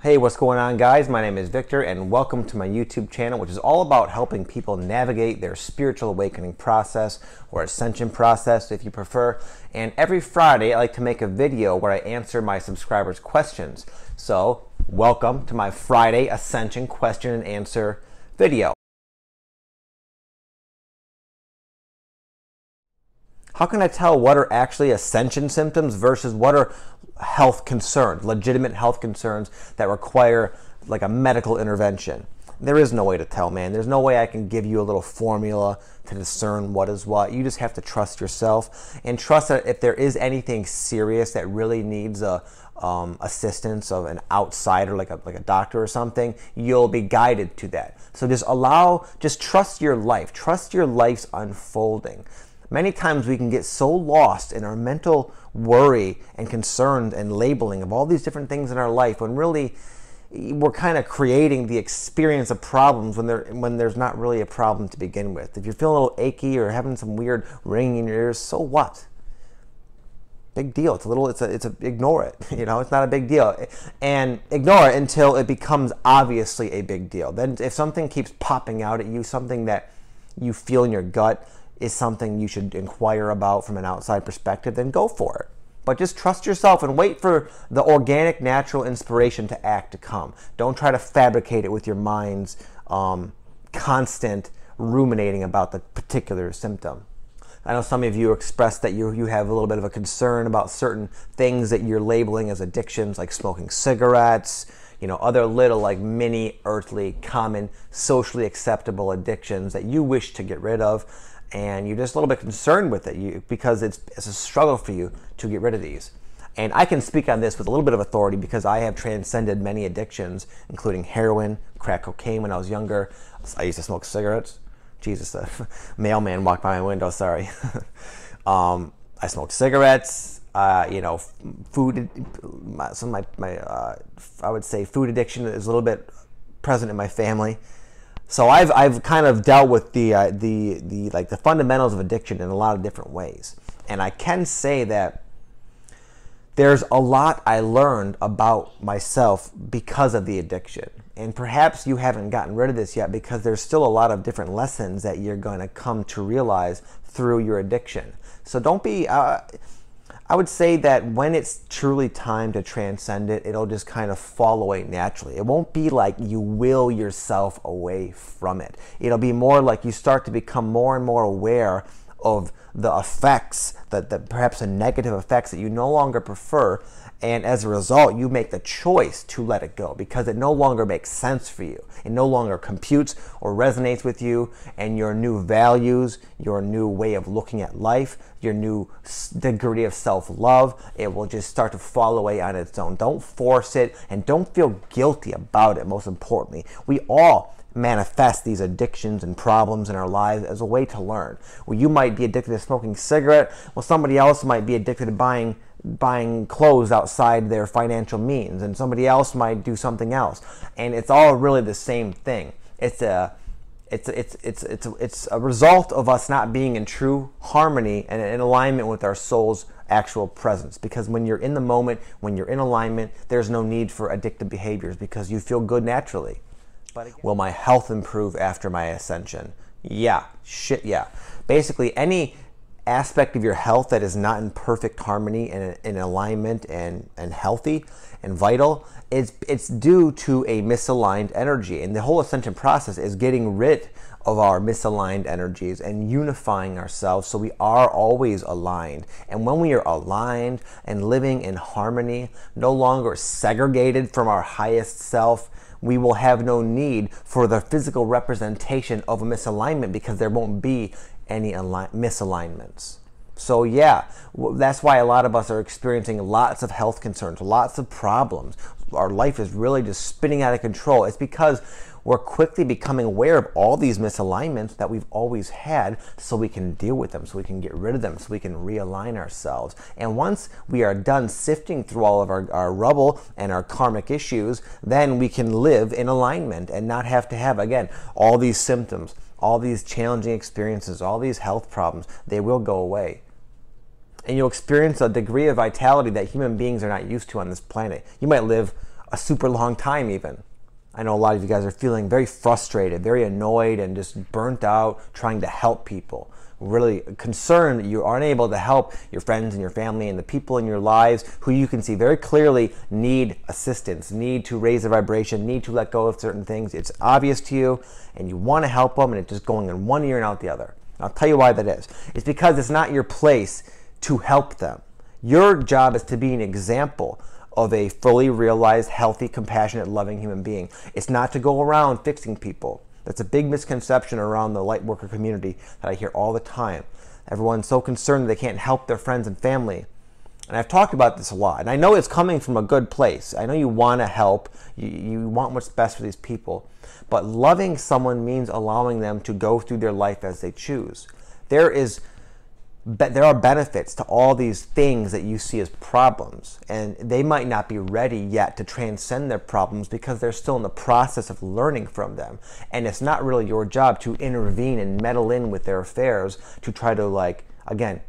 Hey, what's going on, guys? My name is Victor, and welcome to my YouTube channel, which is all about helping people navigate their spiritual awakening process, or ascension process if you prefer. And every Friday I like to make a video where I answer my subscribers' questions. So welcome to my Friday Ascension question and answer video. How can I tell what are actually ascension symptoms versus what are health concerns, legitimate health concerns that require like a medical intervention? There is no way to tell, man. There's no way I can give you a little formula to discern what is what. You just have to trust yourself and trust that if there is anything serious that really needs assistance of an outsider, like a doctor or something, you'll be guided to that. So just trust your life. Trust your life's unfolding. Many times we can get so lost in our mental worry and concern and labeling of all these different things in our life when really we're kind of creating the experience of problems when there's not really a problem to begin with. If you're feeling a little achy or having some weird ringing in your ears, so what? Big deal. Ignore it. You know, it's not a big deal. And ignore it until it becomes obviously a big deal. Then if something keeps popping out at you, something that you feel in your gut is something you should inquire about from an outside perspective, then go for it. But just trust yourself and wait for the organic, natural inspiration to act to come. Don't try to fabricate it with your mind's constant ruminating about the particular symptom. I know some of you expressed that you have a little bit of a concern about certain things that you're labeling as addictions, like smoking cigarettes, other little like mini earthly, common, socially acceptable addictions that you wish to get rid of. And you're just a little bit concerned with it because it's a struggle for you to get rid of these. And I can speak on this with a little bit of authority because I have transcended many addictions, including heroin, crack cocaine when I was younger. I used to smoke cigarettes. Jesus, a mailman walked by my window, sorry. I smoked cigarettes, food, I would say food addiction is a little bit present in my family. So I've kind of dealt with the fundamentals of addiction in a lot of different ways. And I can say that there's a lot I learned about myself because of the addiction. And perhaps you haven't gotten rid of this yet because there's still a lot of different lessons that you're going to come to realize through your addiction. So don't be... I would say that when it's truly time to transcend it, it'll just kind of fall away naturally. It won't be like you will yourself away from it. It'll be more like you start to become more and more aware of the effects, perhaps the negative effects that you no longer prefer, and as a result, you make the choice to let it go because it no longer makes sense for you. It no longer computes or resonates with you, and your new values, your new way of looking at life, your new degree of self-love, it will just start to fall away on its own. Don't force it, and don't feel guilty about it, most importantly. We all manifest these addictions and problems in our lives as a way to learn. Well, you might be addicted to smoking a cigarette, well, somebody else might be addicted to buying clothes outside their financial means, and somebody else might do something else, and it's all really the same thing. It's a result of us not being in true harmony and in alignment with our soul's actual presence. Because when you're in the moment, when you're in alignment, there's no need for addictive behaviors because you feel good naturally. Will my health improve after my ascension? Yeah, yeah. Basically, any aspect of your health that is not in perfect harmony and in alignment and healthy and vital, it's due to a misaligned energy. And the whole ascension process is getting rid of our misaligned energies and unifying ourselves so we are always aligned. And when we are aligned and living in harmony, no longer segregated from our highest self, we will have no need for the physical representation of a misalignment because there won't be any misalignments. So yeah, that's why a lot of us are experiencing lots of health concerns, lots of problems. Our life is really just spinning out of control. It's because we're quickly becoming aware of all these misalignments that we've always had so we can deal with them, so we can get rid of them, so we can realign ourselves. And once we are done sifting through all of our rubble and our karmic issues, then we can live in alignment and not have to have, again, all these symptoms, all these challenging experiences, all these health problems. They will go away. And you'll experience a degree of vitality that human beings are not used to on this planet. You might live a super long time even. I know a lot of you guys are feeling very frustrated, very annoyed, and just burnt out trying to help people. Really concerned that you aren't able to help your friends and your family and the people in your lives who you can see very clearly need assistance, need to raise their vibration, need to let go of certain things. It's obvious to you and you want to help them, and it's just going in one ear and out the other. I'll tell you why that is. It's because it's not your place to help them. Your job is to be an example of a fully realized, healthy, compassionate, loving human being. It's not to go around fixing people. That's a big misconception around the light worker community that I hear all the time. Everyone's so concerned that they can't help their friends and family. And I've talked about this a lot. And I know it's coming from a good place. I know you want to help. You want what's best for these people. But loving someone means allowing them to go through their life as they choose. There are benefits to all these things that you see as problems, and they might not be ready yet to transcend their problems because they're still in the process of learning from them. And it's not really your job to intervene and meddle in with their affairs to try to, like, again,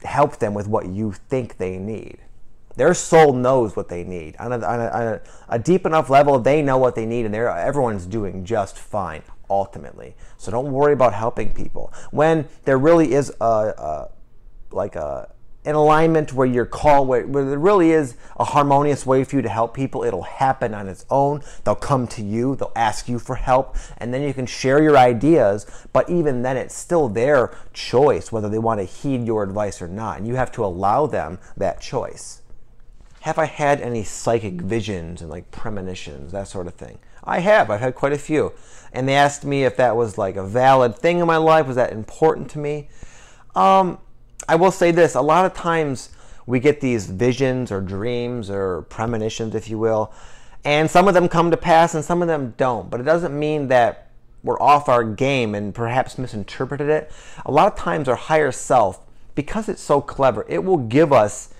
help them with what you think they need. Their soul knows what they need. On a deep enough level, they know what they need, and everyone's doing just fine ultimately. So don't worry about helping people. When there really is an alignment where where there really is a harmonious way for you to help people, it'll happen on its own. They'll come to you, they'll ask you for help, and then you can share your ideas, but even then it's still their choice whether they want to heed your advice or not, and you have to allow them that choice. Have I had any psychic visions and like premonitions, that sort of thing? I have. I've had quite a few. And they asked me if that was like a valid thing in my life. Was that important to me? I will say this. A lot of times we get these visions or dreams or premonitions, if you will, and some of them come to pass and some of them don't. But it doesn't mean that we're off our game and perhaps misinterpreted it. A lot of times our higher self, because it's so clever, it will give us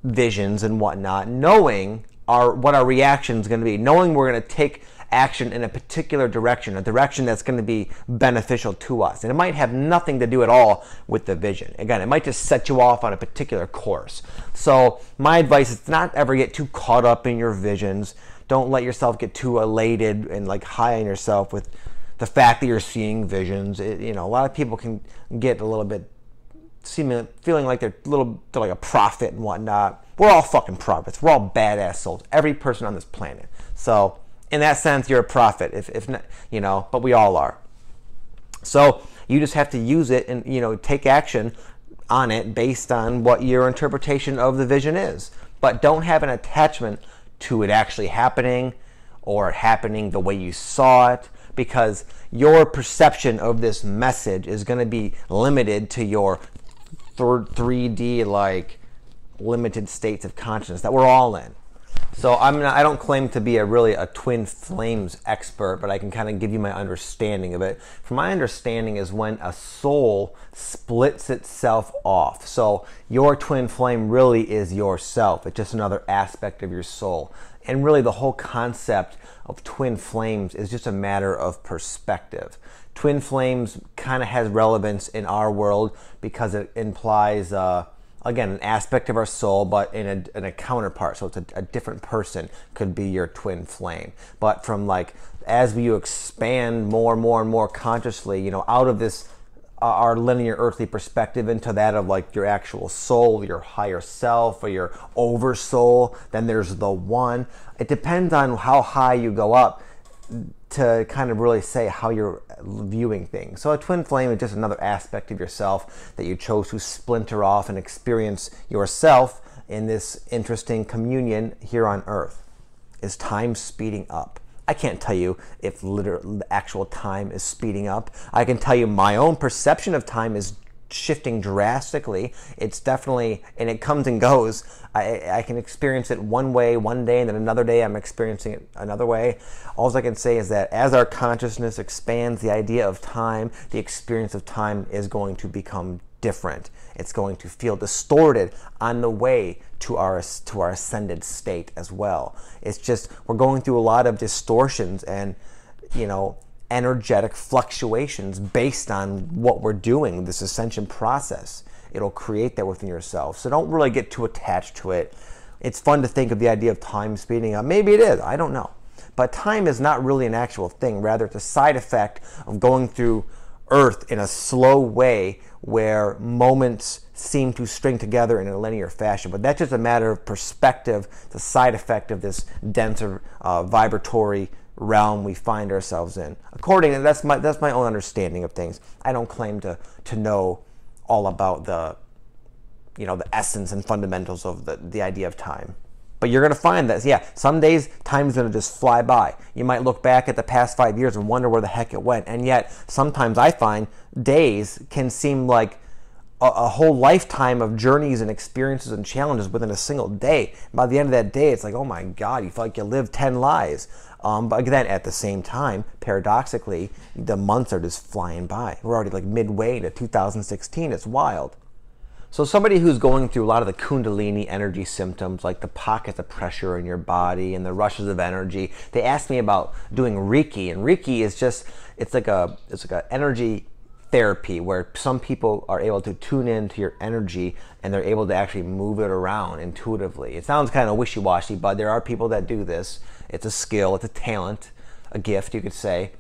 visions and whatnot, knowing what our reaction is going to be, knowing we're going to take action in a particular direction, a direction that's going to be beneficial to us. And it might have nothing to do at all with the vision. Again, it might just set you off on a particular course. So my advice is to not ever get too caught up in your visions. Don't let yourself get too elated and like high on yourself with the fact that you're seeing visions. A lot of people can get a little bit feeling like they're like a prophet and whatnot. We're all fucking prophets. We're all badass souls. Every person on this planet. So in that sense, you're a prophet. If not, but we all are. So you just have to use it and take action on it based on what your interpretation of the vision is. But don't have an attachment to it actually happening or happening the way you saw it, because your perception of this message is going to be limited to your 3D like limited states of consciousness that we're all in. So I don't claim to be a twin flames expert, but I can kind of give you my understanding of it. From my understanding is when a soul splits itself off. So your twin flame really is yourself. It's just another aspect of your soul. And really the whole concept of twin flames is just a matter of perspective. Twin flames kind of has relevance in our world because it implies, again, an aspect of our soul, but in a counterpart. So it's a different person could be your twin flame. But from as you expand more and more and more consciously, out of this, our linear earthly perspective into that of your actual soul, your higher self, or your oversoul, then there's the one. It depends on how high you go up to kind of really say how you're viewing things. So a twin flame is just another aspect of yourself that you chose to splinter off and experience yourself in this interesting communion here on Earth. Is time speeding up? I can't tell you if the actual time is speeding up. I can tell you my own perception of time is shifting drastically. It's definitely, and it comes and goes. I can experience it one way one day, and then another day I'm experiencing it another way. All I can say is that as our consciousness expands, the idea of time, the experience of time is going to become different. It's going to feel distorted on the way to our ascended state as well. It's just, we're going through a lot of distortions and, energetic fluctuations based on what we're doing, this ascension process. It'll create that within yourself. So don't really get too attached to it. It's fun to think of the idea of time speeding up. Maybe it is, I don't know. But time is not really an actual thing. Rather, it's a side effect of going through Earth in a slow way where moments seem to string together in a linear fashion. But that's just a matter of perspective. It's a side effect of this denser vibratory realm we find ourselves in. According, that's my own understanding of things. I don't claim to know all about the essence and fundamentals of the idea of time. But you're going to find that, yeah, some days time's going to just fly by. You might look back at the past 5 years and wonder where the heck it went. And yet, sometimes I find days can seem like a whole lifetime of journeys and experiences and challenges within a single day. By the end of that day, it's like, oh my God, you feel like you lived 10 lives. But then at the same time, paradoxically, the months are just flying by. We're already like midway into 2016. It's wild. So somebody who's going through a lot of the Kundalini energy symptoms, like the pockets of pressure in your body and the rushes of energy, they asked me about doing Reiki. And Reiki is just, it's like a energy therapy where some people are able to tune into your energy and they're able to actually move it around intuitively. It sounds kind of wishy-washy, but there are people that do this. It's a skill, it's a talent, a gift, you could say.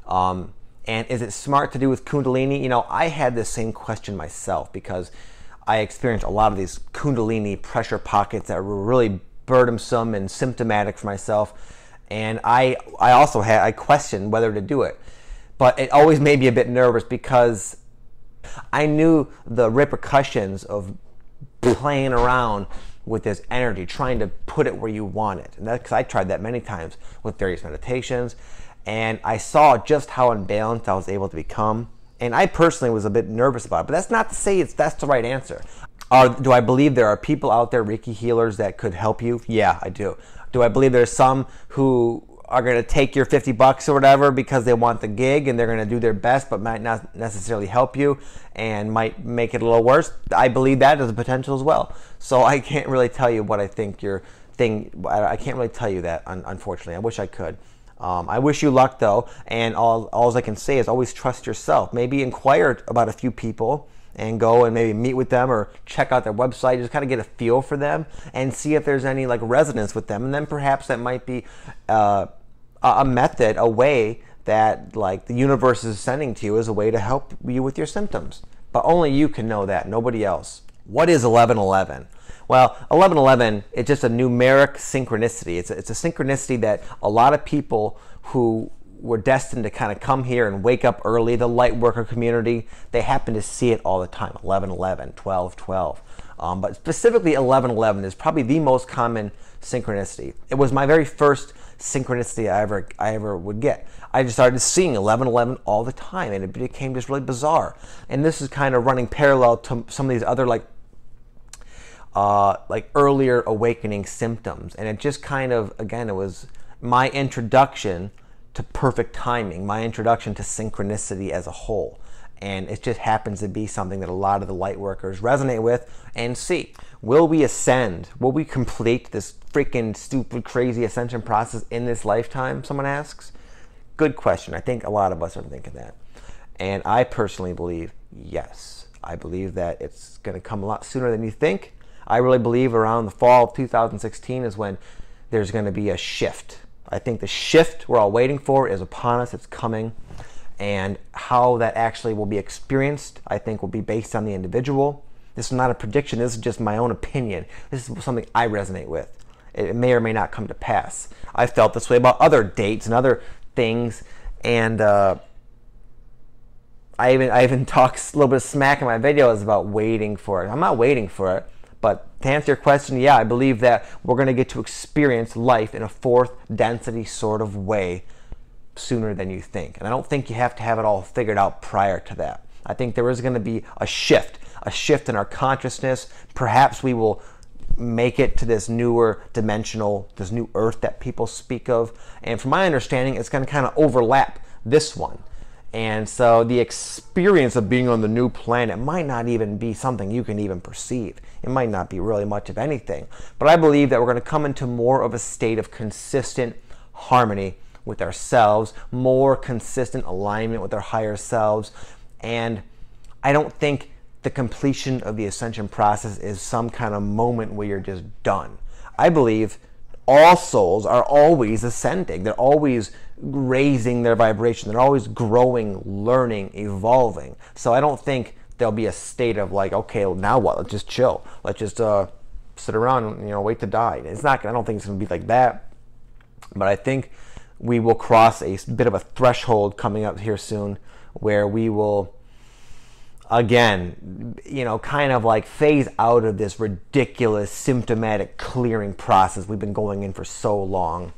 And is it smart to do with Kundalini? You know, I had this same question myself because I experienced a lot of these Kundalini pressure pockets that were really burdensome and symptomatic for myself. And I questioned whether to do it. But it always made me a bit nervous because I knew the repercussions of playing around with this energy, trying to put it where you want it. And that's because I tried that many times with various meditations. And I saw just how unbalanced I was able to become. And I personally was a bit nervous about it, but that's not to say that's the right answer. Do I believe there are people out there, Reiki healers, that could help you? Yeah, I do. Do I believe there's some who are going to take your $50 or whatever because they want the gig and they're going to do their best but might not necessarily help you and might make it a little worse? I believe that as a potential as well. So I can't really tell you what I think your thing, I can't really tell you that, unfortunately. I wish I could. I wish you luck though, and all I can say is always trust yourself. Maybe inquire about a few people and go and maybe meet with them or check out their website, just kind of get a feel for them and see if there's any like resonance with them. And then perhaps that might be a method, a way that like the universe is sending to you as a way to help you with your symptoms. But only you can know that, nobody else. What is 1111? Well, 1111 is just a numeric synchronicity. It's a synchronicity that a lot of people who were destined to kind of come here and wake up early, the light worker community, they happen to see it all the time. 1111, 1212. But specifically 1111 is probably the most common synchronicity. It was my very first synchronicity I ever would get. I just started seeing 1111 all the time and it became just really bizarre. And this is kind of running parallel to some of these other like earlier awakening symptoms. And it just kind of, again, it was my introduction to perfect timing, my introduction to synchronicity as a whole. And it just happens to be something that a lot of the light workers resonate with and see. Will we ascend? Will we complete this freaking stupid, crazy ascension process in this lifetime? Someone asks. Good question. I think a lot of us are thinking that. And I personally believe yes. I believe that it's going to come a lot sooner than you think. I really believe around the fall of 2016 is when there's going to be a shift. I think the shift we're all waiting for is upon us. It's coming. And how that actually will be experienced, I think, will be based on the individual. This is not a prediction. This is just my own opinion. This is something I resonate with. It may or may not come to pass. I felt this way about other dates and other things. And I even talk a little bit of smack in my videos about waiting for it. I'm not waiting for it. But to answer your question, yeah, I believe that we're going to get to experience life in a fourth density sort of way sooner than you think. And I don't think you have to have it all figured out prior to that. I think there is going to be a shift in our consciousness. Perhaps we will make it to this newer dimensional, this new earth that people speak of. And from my understanding, it's going to kind of overlap this one. And so the experience of being on the new planet might not even be something you can even perceive. It might not be really much of anything. But I believe that we're going to come into more of a state of consistent harmony with ourselves, more consistent alignment with our higher selves. And I don't think the completion of the ascension process is some kind of moment where you're just done. I believe all souls are always ascending. They're always raising their vibration. They're always growing, learning, evolving. So I don't think there'll be a state of like, okay, well, now what? Let's just chill. Let's just sit around and, wait to die. It's not. I don't think it's going to be like that. But I think we will cross a bit of a threshold coming up here soon, where we will, again, kind of like phase out of this ridiculous symptomatic clearing process we've been going in for so long.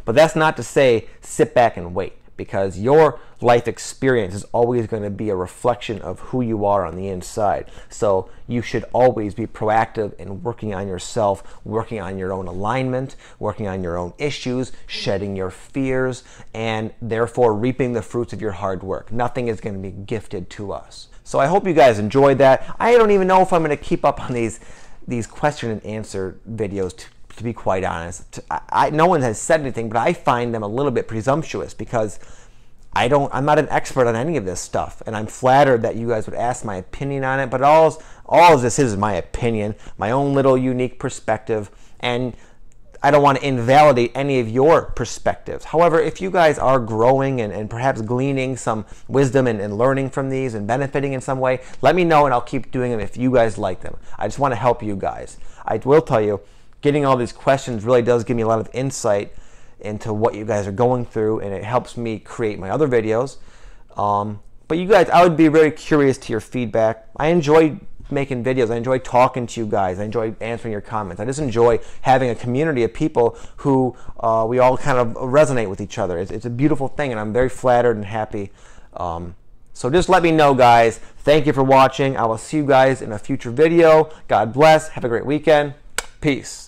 But that's not to say sit back and wait, because your life experience is always going to be a reflection of who you are on the inside. So you should always be proactive in working on yourself, working on your own alignment, working on your own issues, shedding your fears, and therefore reaping the fruits of your hard work. Nothing is going to be gifted to us. So I hope you guys enjoyed that. I don't even know if I'm going to keep up on these question and answer videos, to be quite honest. No one has said anything, but I find them a little bit presumptuous, because I'm not an expert on any of this stuff, and I'm flattered that you guys would ask my opinion on it. But all of this is my opinion, my own little unique perspective, and I don't want to invalidate any of your perspectives. However, if you guys are growing and perhaps gleaning some wisdom and learning from these and benefiting in some way, let me know and I'll keep doing them if you guys like them. I just want to help you guys. I will tell you, getting all these questions really does give me a lot of insight into what you guys are going through, and it helps me create my other videos. But you guys, I would be very curious to your feedback. I enjoy making videos. I enjoy talking to you guys. I enjoy answering your comments. I just enjoy having a community of people who we all kind of resonate with each other. It's a beautiful thing, and I'm very flattered and happy. So just let me know, guys. Thank you for watching. I will see you guys in a future video. God bless. Have a great weekend. Peace.